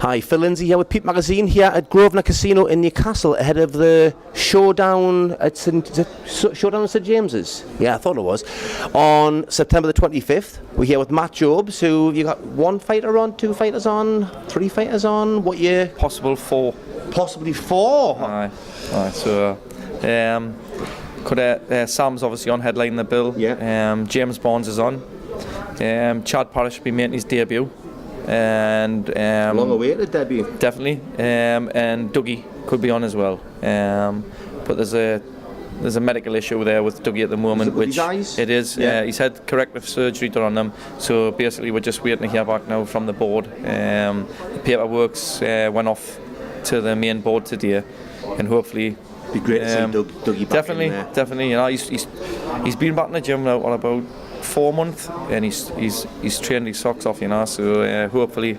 Hi, Phil Lindsay here with PEEP Magazine here at Grosvenor Casino in Newcastle ahead of the Showdown at Showdown at St James's. Yeah, I thought it was. On September the 25th, we're here with Matt Jobes, who you got one fighter on, two fighters on, three fighters on. What year? Possible four. Possibly four? Aye. So, Sam's obviously on headline the bill. Yeah. James Bonds is on. Chad Parrish will be making his debut. And long awaited debut. Definitely. And Dougie could be on as well. But there's a medical issue there with Dougie at the moment, which his eyes? It is. Yeah. He's had corrective surgery done on them, so basically we're just waiting to hear back now from the board. The paperwork's went off to the main board today, and hopefully. Be great to see Dougie back in there. Definitely. You know, he's been back in the gym now for about 4 months, and he's trained his socks off, you know. So hopefully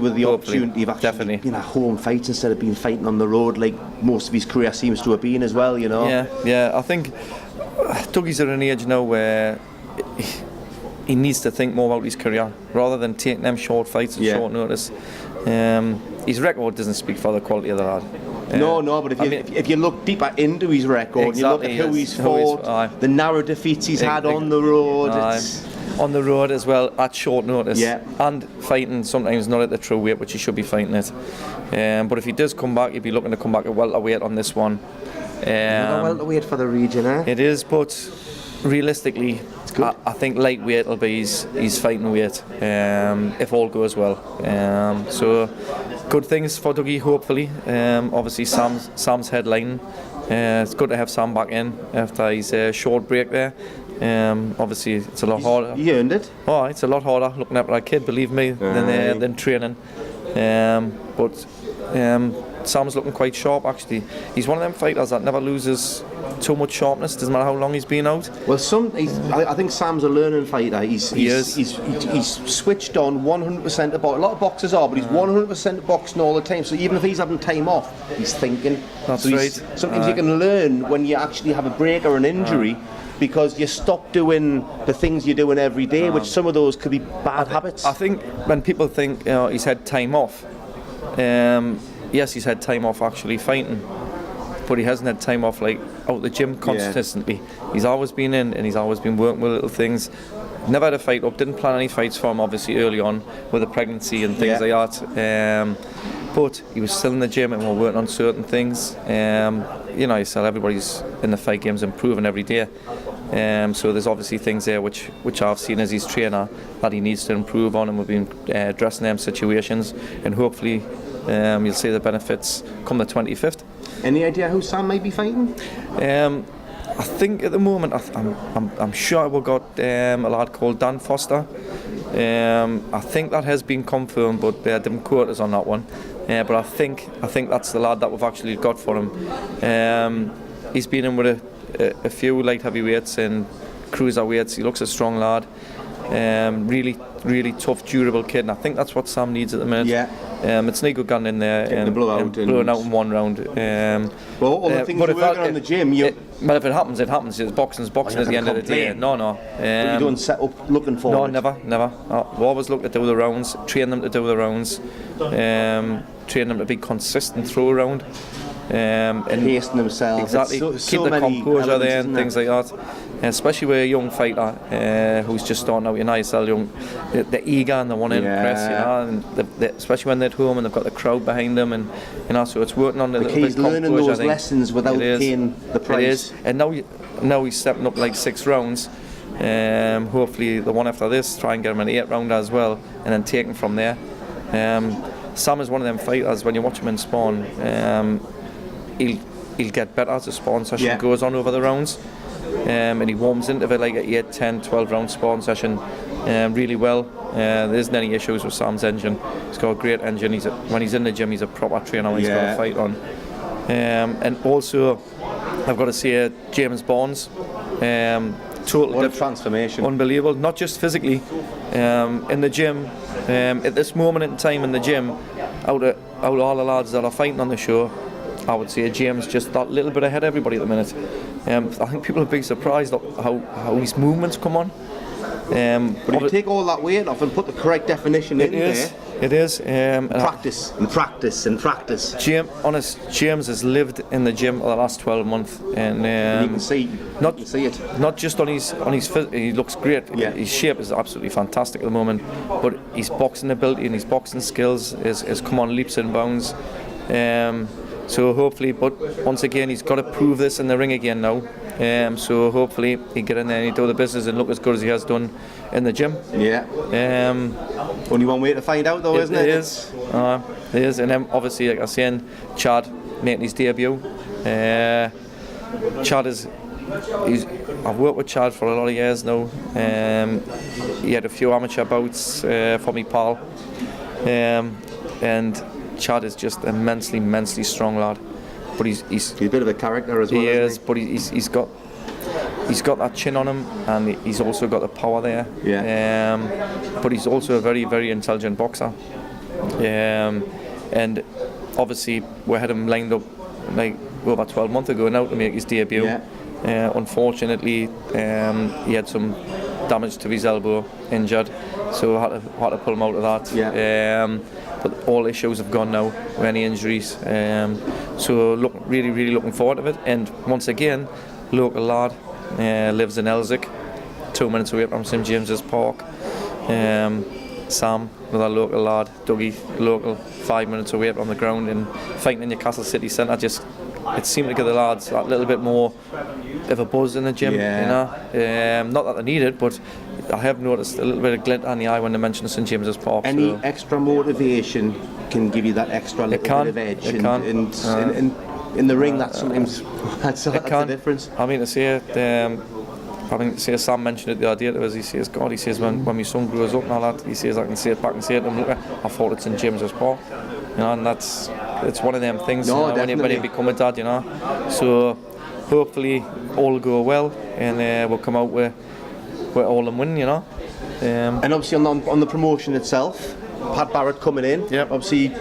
with the opportunity of actually being at home fights instead of being fighting on the road like most of his career seems to have been as well, you know. Yeah. I think Dougie's at an age now where he needs to think more about his career rather than taking them short fights at short notice. His record doesn't speak for the quality of the lad. No, but if you look deeper into his record, exactly, you look at who he's fought, the narrow defeats he's had on the road. On the road as well, at short notice. Yeah. And fighting sometimes not at the true weight, which he should be fighting at. But if he does come back, he'd be looking to come back at welterweight on this one. Another welterweight for the region, eh? It is, but realistically, I think lightweight will be his fighting weight, if all goes well. So good things for Dougie, hopefully. Obviously Sam's headline. It's good to have Sam back in after his short break there. Obviously it's a lot harder. He earned it. Oh, it's a lot harder looking after a kid, believe me, than training. But Sam's looking quite sharp actually. He's one of them fighters that never loses too much sharpness, doesn't matter how long he's been out. Well, I think Sam's a learning fighter. He's switched on 100% of boxing. A lot of boxers are, but he's 100% boxing all the time. So even if he's having time off, he's thinking. That's right. Sometimes you can learn when you actually have a break or an injury. Because you stop doing the things you're doing every day, which some of those could be bad habits. I think when people think he's had time off, yes, he's had time off actually fighting, but he hasn't had time off like out the gym consistently. Yeah. He's always been in, and he's always been working with little things. Never had a fight up, didn't plan any fights for him obviously early on with the pregnancy and things like that. But he was still in the gym and we're working on certain things. You know, everybody's in the fight games improving every day. So there's obviously things there which I've seen as his trainer that he needs to improve on, and we've been addressing them situations, and hopefully you'll see the benefits come the 25th. Any idea who Sam might be fighting? I think at the moment I'm sure we've got a lad called Dan Foster. I think that has been confirmed, but they didn't quote us on that one. But I think that's the lad that we've actually got for him. He's been in with a few light heavyweights and cruiserweights. He looks a strong lad. Really tough, durable kid, and I think that's what Sam needs at the minute. Yeah. It's not good gun in there and blowing out in one round. Well, all the things you're working on in the gym, well, if it happens, it happens. Boxing's boxing at the end of the day. No. But you don't set up looking forward. No, never. We always look to do the rounds, train them to do the rounds, train them to be consistent through a round. And hasten themselves. Exactly. Keep the composure there and things like that. Especially with a young fighter who's just starting out, you know, he's still young. They're eager and they want to impress, you know, and especially when they're at home and they've got the crowd behind them, and you know, so it's working on the key's learning those lessons without paying the price. It is, and now he's stepping up like 6 rounds. Hopefully the one after this, try and get him an 8 rounder as well, and then take him from there. Sam is one of them fighters. When you watch him in spawn, he'll get better as the spawn session goes on over the rounds, and he warms into it like an 8, 10, 12 round spawn session really well. There isn't any issues with Sam's engine. He's got a great engine. When he's in the gym, he's a proper trainer when he's got a fight on. And also I've got to say James Bonds, total transformation, unbelievable, not just physically, in the gym, at this moment in time in the gym, out of all the lads that are fighting on the show, I would say James just that little bit ahead of everybody at the minute. I think people are big surprised at how his movements come on. But if you take all that weight off and put the correct definition in there, it is. practice and practice and practice. James has lived in the gym for the last 12 months, and You can see it. Not just on his he looks great. Yeah. His shape is absolutely fantastic at the moment, but his boxing ability and his boxing skills is come on leaps and bounds. So hopefully, but once again, he's got to prove this in the ring again now. So hopefully he get in there and he do the business and look as good as he has done in the gym. Yeah. Only one way to find out, though, isn't it? It is. It is. And then obviously, like I was saying, Chad making his debut. Chad I've worked with Chad for a lot of years now. He had a few amateur bouts for me, pal. And Chad is just immensely strong lad. But he's a bit of a character as well. He is, but he's got that chin on him, and he's also got the power there. Yeah. But he's also a very intelligent boxer. And obviously we had him lined up like over 12 months ago now to make his debut. Yeah. Unfortunately, he had some damage to his elbow, injured, so I had to pull him out of that. Yeah. But all issues have gone now with any injuries. So really looking forward to it. And once again, local lad, lives in Elsick, 2 minutes away from St James's Park. Sam, another local lad, Dougie, local, 5 minutes away from the ground and fighting in Newcastle city centre. It seemed to give the lads that little bit more of a buzz in the gym. Yeah. You know, not that they need it, but I have noticed a little bit of glint on the eye when they mention St James's Park. Any extra motivation can give you that extra little bit of edge. And in the ring, that sometimes that's the difference. I mean to say it. Sam mentioned it the other day to us. He says, God, he says, when my son grows up and all that, he says, I can see it back and see it. And look, I thought it's in James's Park, you know, and it's one of them things. No, you know, when you become a dad, you know. So hopefully all will go well, and we'll come out with all them win, you know. And obviously on the promotion itself, Pat Barrett coming in. Yep. Obviously,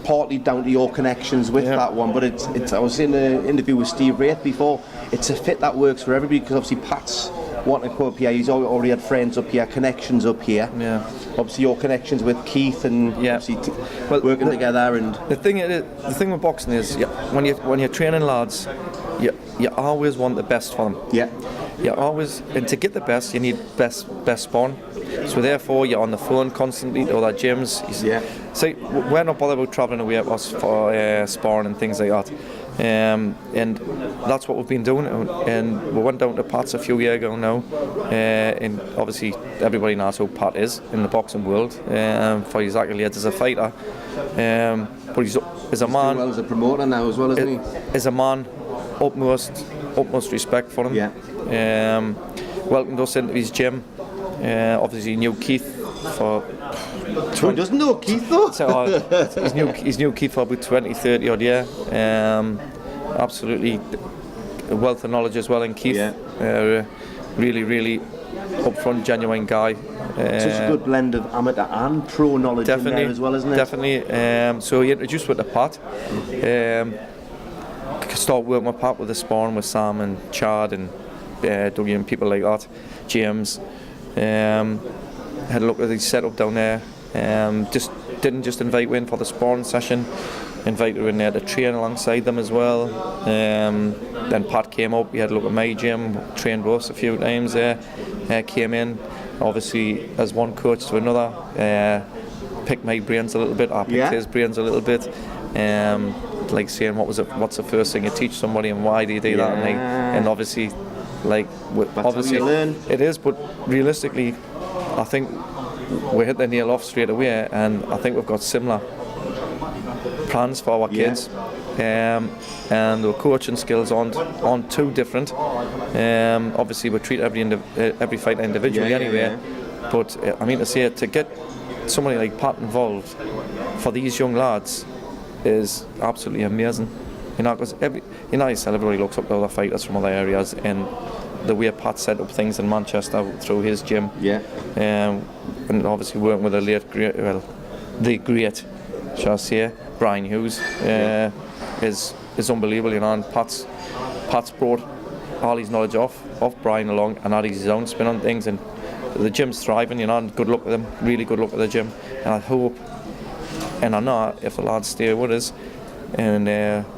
partly down to your connections with that one, but it's. I was in an interview with Steve Wraith before. It's a fit that works for everybody because obviously Pat's wanting to come up here. He's already had friends up here, connections up here. Yeah. Obviously your connections with Keith and obviously working together. And the thing with boxing is, when you're training lads, you always want the best for them. Yeah. You always, and to get the best, you need best spawn. So therefore, you're on the phone constantly to other gyms. So we're not bothered about travelling away at us for sparring and things like that. And that's what we've been doing. And we went down to Pat's a few years ago now. And obviously, everybody knows who Pat is in the boxing world. For his accolades as a fighter, but he's a man. As well as a promoter now, as well, isn't he? As a man, utmost respect for him. Yeah. Welcomed us into his gym. Obviously, he knew Keith for. He doesn't know Keith though. He's knew Keith for about 20-30 odd year. Absolutely, a wealth of knowledge as well in Keith. Yeah. Really upfront, genuine guy. Such a good blend of amateur and pro knowledge in there as well, isn't it? Definitely. So he introduced with the Pat. Start working with Pat with the sparring with Sam and Chad and Dougie and people like that. James. Had a look at his setup down there. Didn't just invite you in for the sparring session, invited you in there to train alongside them as well. Then Pat came up, he had a look at my gym, trained us a few times there, came in, obviously as one coach to another, picked my brains a little bit, I picked his brains a little bit, like saying what's the first thing you teach somebody and why do you do that, and obviously like obviously how you learn. It is, but realistically I think we hit the nail off straight away, and I think we've got similar plans for our kids, and the coaching skills aren't too different. Obviously we treat every fighter individually anyway, but I mean to say, to get somebody like Pat involved for these young lads is absolutely amazing. You know, because everybody looks up to other fighters from other areas, and the way Pat set up things in Manchester through his gym, and obviously working with the great, shall I say, Brian Hughes, is unbelievable. You know, and Pat's brought all his knowledge of Brian along and added his own spin on things, and the gym's thriving, you know, and good luck with them, really good luck with the gym. And I hope, and I know if the lads stay with us and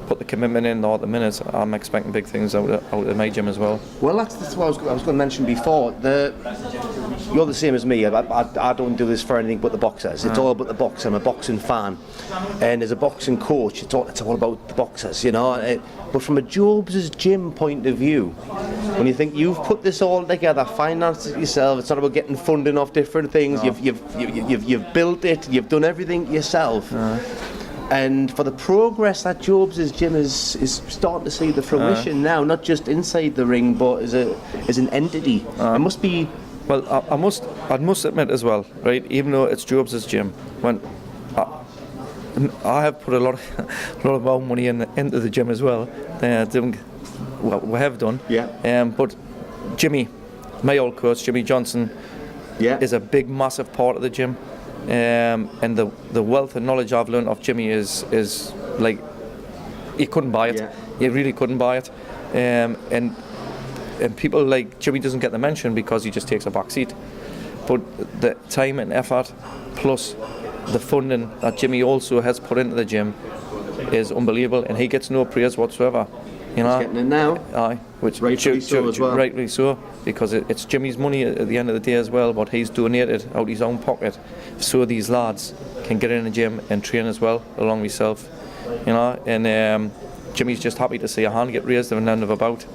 put the commitment in at the minute, I'm expecting big things out of my gym as well. Well, that's what I was going to mention before. You're the same as me. I don't do this for anything but the boxers. It's all about the box. I'm a boxing fan, and as a boxing coach, it's all about the boxers, you know. But from a Jobes' gym point of view, when you think you've put this all together, financed it yourself, it's not about getting funding off different things. No. You've built it. You've done everything yourself. And for the progress that Jobes' gym is starting to see the fruition now, not just inside the ring, but as an entity. It must be. Well, I must admit as well, right? Even though it's Jobes' gym, when I have put a lot of our money into the gym as well. We have done. Yeah. But Jimmy, my old coach, Jimmy Johnson, is a big, massive part of the gym. And the wealth and knowledge I've learned of Jimmy is like, you couldn't buy it. You really couldn't buy it. And people like Jimmy doesn't get the mention because he just takes a back seat. But the time and effort plus the funding that Jimmy also has put into the gym is unbelievable, and he gets no praise whatsoever. You know, he's getting it now. Aye, which rightly so as well. Rightly so, because it's Jimmy's money at the end of the day as well, but he's donated out of his own pocket, so these lads can get in the gym and train as well along with himself. You know, and Jimmy's just happy to see a hand get raised and end of a bout.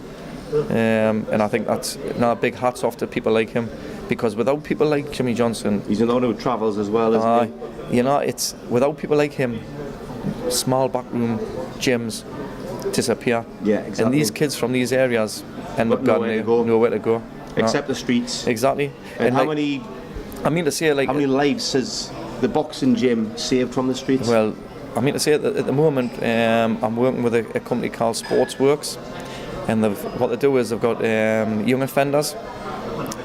And I think that's big hats off to people like him, because without people like Jimmy Johnson, he's another who travels as well, isn't he? You know, it's without people like him, small backroom gyms disappear. Yeah, exactly. And these kids from these areas end up nowhere to go. Except the streets. Exactly. And how many? I mean to say, like, how many lives has the boxing gym saved from the streets? Well, I mean to say at the moment, I'm working with a company called Sportsworks, and what they do is they've got young offenders,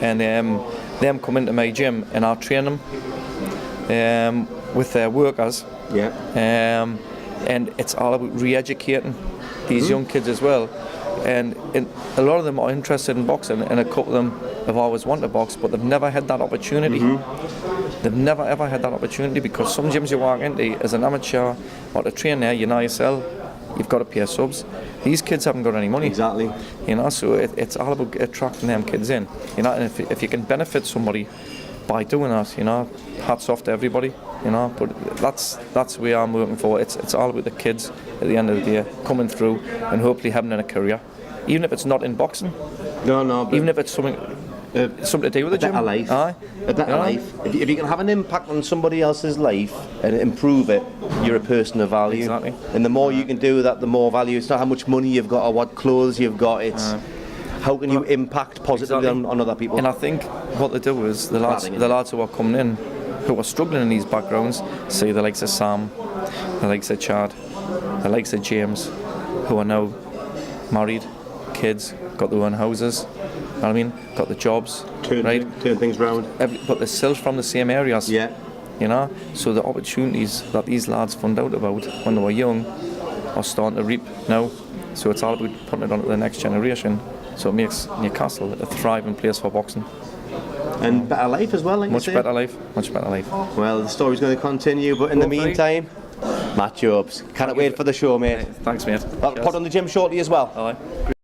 and them come into my gym, and I'll train them with their workers. Yeah. And it's all about re-educating these young kids as well. And a lot of them are interested in boxing, and a couple of them have always wanted to box, but they've never had that opportunity. They've never ever had that opportunity, because some gyms you walk into as an amateur or to train there, you know yourself, you've got to pay subs. These kids haven't got any money. Exactly. You know, so it's all about attracting them kids in. You know, and if you can benefit somebody by doing that, you know, hats off to everybody. You know, but that's where I'm working for. It's all about the kids at the end of the day coming through and hopefully having a career, even if it's not in boxing. No. Even if it's something to do with the gym. A better life. Aye. A better life. If you can have an impact on somebody else's life and improve it, you're a person of value. Exactly. And the more you can do that, the more value. It's not how much money you've got or what clothes you've got. It's how can you impact positively on other people. And I think what they do is the lads who are coming in, who are struggling in these backgrounds, say the likes of Sam, the likes of Chad, the likes of James, who are now married, kids, got their own houses, you know what I mean, got the jobs, turn things round. But they're still from the same areas. Yeah. You know, so the opportunities that these lads found out about when they were young are starting to reap now. So it's all about putting it on to the next generation. So it makes Newcastle a thriving place for boxing. And better life as well, like much you say. better life. Well, the story's going to continue, but in the meantime, Matt Jobes, can't wait for the show, mate. Thanks, mate. I'll put on the gym shortly as well. All right.